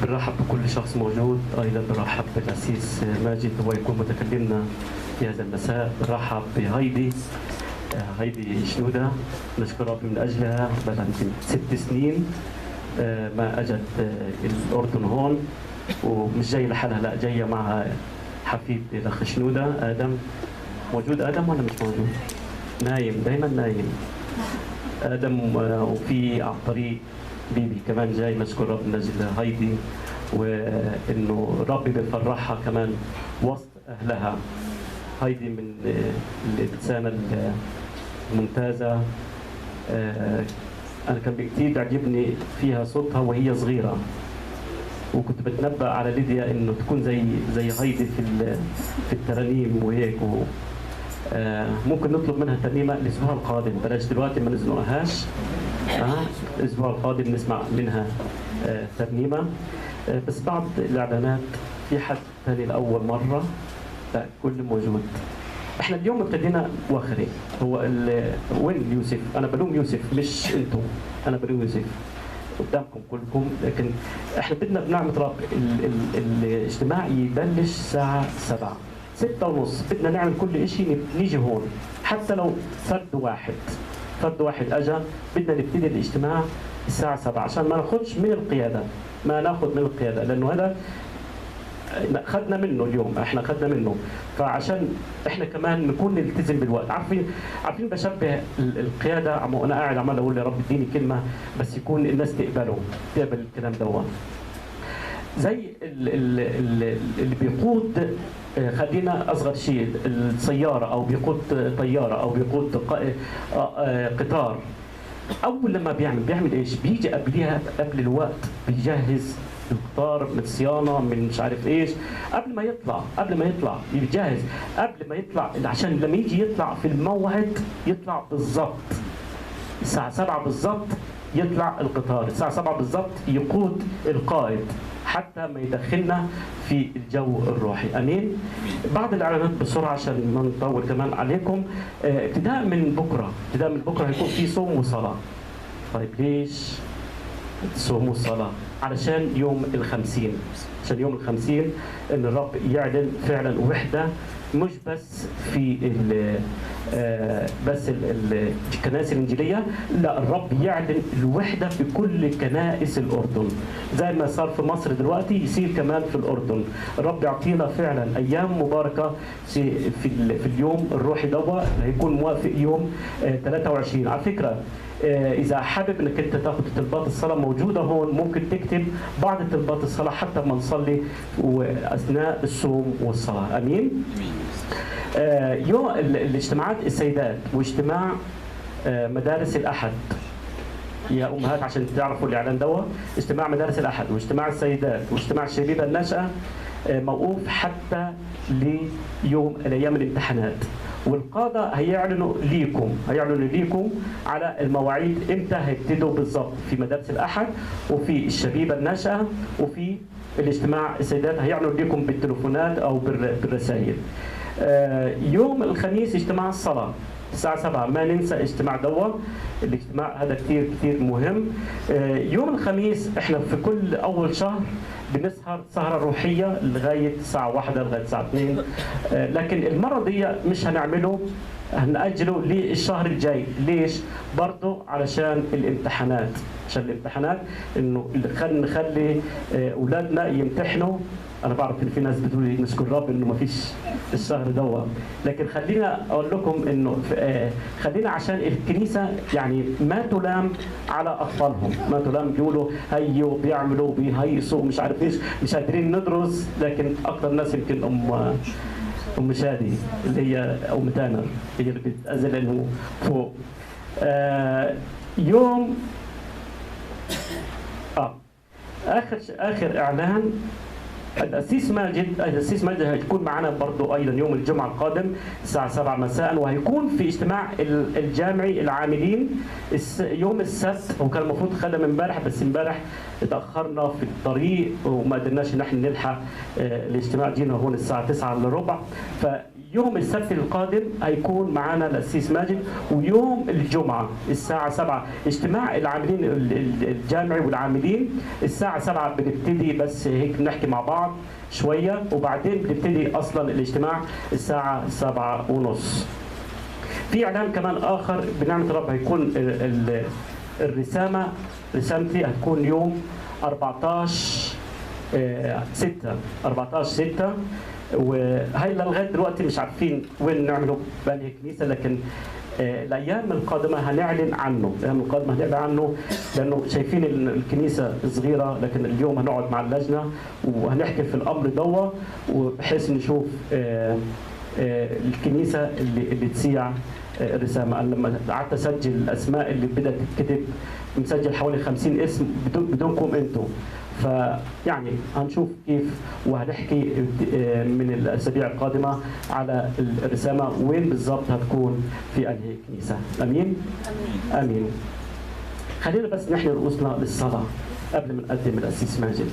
بنرحب بكل شخص موجود، ايضا بنرحب بالاسيس ماجد هو يكون متكلمنا في هذا المساء. بنرحب هيدي شنوده، نشكر ربي من اجلها. بقى يمكن 6 سنين ما اجت الاردن هون، ومش جاي لحالها، لا جايه مع حفيد الاخ شنوده ادم. موجود ادم ولا مش موجود؟ نايم، دايما نايم ادم. وفي عن طريق بيبي كمان جاي. نشكر رب من اجل هيدي، وانه ربي بيفرحها كمان وسط اهلها. هيدي من الانسانه الممتازه. انا كان كثير بيعجبني فيها صوتها وهي صغيره، وكنت بتنبأ على ليديا انه تكون زي هيدي في الترانيم وهيك. ممكن نطلب منها ترنيمه الاسبوع القادم، بلاش دلوقتي ما نزنقهاش. الاسبوع القادم نسمع منها ترنيمه. بس بعض الاعلانات في حد ثاني لاول مره، لا كل موجود. احنا اليوم ابتدينا وخري. هو وين يوسف؟ انا بلوم يوسف مش انتم، انا بلوم يوسف قدامكم كلكم. لكن احنا بدنا بنعمة رب الاجتماع يبلش الساعه 7 6:30. بدنا نعمل كل شيء نيجي هون، حتى لو فرد واحد اجى. بدنا نبتدي الاجتماع الساعه 7 عشان ما ناخذش من القياده، لانه هذا اخذنا منه اليوم، احنا اخذنا منه. فعشان احنا كمان نكون نلتزم بالوقت. عارفين بشبه القياده. انا قاعد عمال اقول يا رب اديني كلمه بس يكون الناس تقبل الكلام دوت. زي اللي بيقود، خلينا اصغر شيء، السياره او بيقود طياره او بيقود قطار. اول لما بيعمل ايش؟ بيجي قبل الوقت، بيجهز القطار من صيانه، من مش عارف ايش، قبل ما يطلع بيجهز، قبل ما يطلع عشان لما يجي يطلع في الموعد يطلع بالضبط الساعه 7 بالضبط. يطلع القطار الساعه 7 بالضبط، يقود القائد حتى ما يدخلنا في الجو الروحي. امين. بعض الاعلانات بسرعه عشان ما نطول كمان عليكم. ابتداء من بكره هيكون في صوم وصلاه. طيب ليش صوم وصلاه؟ علشان يوم ال50، ان الرب يعلن فعلا وحده، مش بس في الكنائس الانجيليه، لا الرب يعلن الوحده في كل كنائس الاردن. زي ما صار في مصر دلوقتي يصير كمان في الاردن. الرب يعطينا فعلا ايام مباركه في اليوم الروحي دوت. هيكون موافق يوم 23 على فكره. إذا حابب إنك أنت تاخذ طلبات الصلاة موجودة هون، ممكن تكتب بعض طلبات الصلاة حتى ما نصلي وأثناء الصوم والصلاة. أمين. يوم الاجتماعات السيدات واجتماع مدارس الأحد، يا أمهات عشان تعرفوا الإعلان دوت. اجتماع مدارس الأحد واجتماع السيدات واجتماع الشبيبة الناشئة موقوف حتى ليوم الأيام الامتحانات. والقادة هيعلنوا ليكم على المواعيد امتى هيبتدوا بالضبط في مدارس الأحد وفي الشبيبة الناشئة وفي الاجتماع السيدات. هيعلنوا ليكم بالتليفونات أو بالرسائل. يوم الخميس اجتماع الصلاة الساعة 7. ما ننسى اجتماع الاجتماع هذا كثير كثير مهم. يوم الخميس احنا في كل أول شهر بنسهر سهرة روحية لغاية الساعة 1 لغاية الساعة 2. لكن المرة دي مش هنعمله، هنأجله للشهر الجاي. ليش؟ برضه علشان الامتحانات. انه نخلي اولادنا يمتحنوا. انا بعرف ان في ناس بتقول نشكر رب انه ما فيش الشهر دوت، لكن خلينا اقول لكم انه خلينا عشان الكنيسه يعني ما تلام على اطفالهم، ما تلام بيقولوا هيو بيعملوا بيهيصوا مش عارف ايش، مش قادرين ندرس. لكن اكثر ناس يمكن ام شادي اللي هي ام تامر هي اللي بتأذن انه فوق. يوم اخر اعلان. الأسيس ماجد هيكون معنا برضه أيضا يوم الجمعة القادم الساعة 7 مساء، وهيكون في اجتماع الجامعي العاملين يوم السبت. وكان المفروض خدم امبارح، بس امبارح اتأخرنا في الطريق وما قدرناش ان احنا نلحق الاجتماع. جينا هون الساعة 9:15. يوم السبت القادم هيكون معانا الأسيس ماجد، ويوم الجمعة الساعة 7 اجتماع العاملين الجامعي والعاملين الساعة 7 بنبتدي، بس هيك نحكي مع بعض شوية وبعدين بنبتدي أصلا الاجتماع الساعة 7:30. في إعلان كمان آخر بنعمة رب، هيكون رسامتي هتكون يوم 14/6 وهي لغايه دلوقتي مش عارفين وين نعمله بأنهي كنيسه، لكن الايام القادمه هنعلن عنه، لانه شايفين الكنيسه صغيره، لكن اليوم هنقعد مع اللجنه وهنحكي في الامر دوا، وبحيث نشوف الكنيسه اللي تسيع الرسامه. أنا لما قعدت اسجل الاسماء اللي بدات تتكتب مسجل حوالي 50 اسم بدونكم انتم، فيعني هنشوف كيف، وهنحكي من الاسابيع القادمه على الرسامه وين بالضبط هتكون في انهي كنيسه. امين؟ امين. خلينا بس نحن رؤوسنا للصلاه قبل ما نقدم الاسيس ماجد.